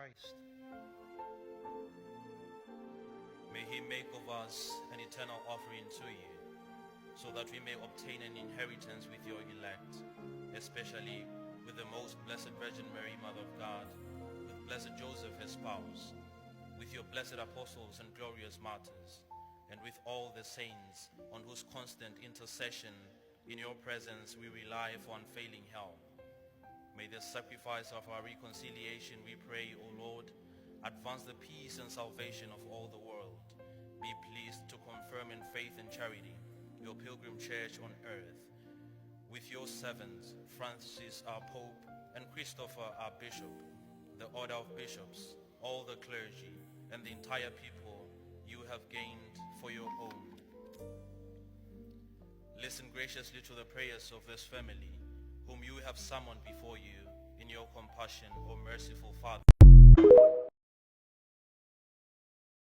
Christ. May he make of us an eternal offering to you, so that we may obtain an inheritance with your elect, especially with the most blessed Virgin Mary, Mother of God, with blessed Joseph, his spouse, with your blessed apostles and glorious martyrs, and with all the saints on whose constant intercession in your presence we rely for unfailing help. May the sacrifice of our reconciliation, we pray, O Lord, advance the peace and salvation of all the world. Be pleased to confirm in faith and charity your pilgrim church on earth, with your servants, Francis our Pope, and Christopher our Bishop, the order of bishops, all the clergy, and the entire people you have gained for your own. Listen graciously to the prayers of this family, whom you have summoned before you in your compassion, O merciful Father.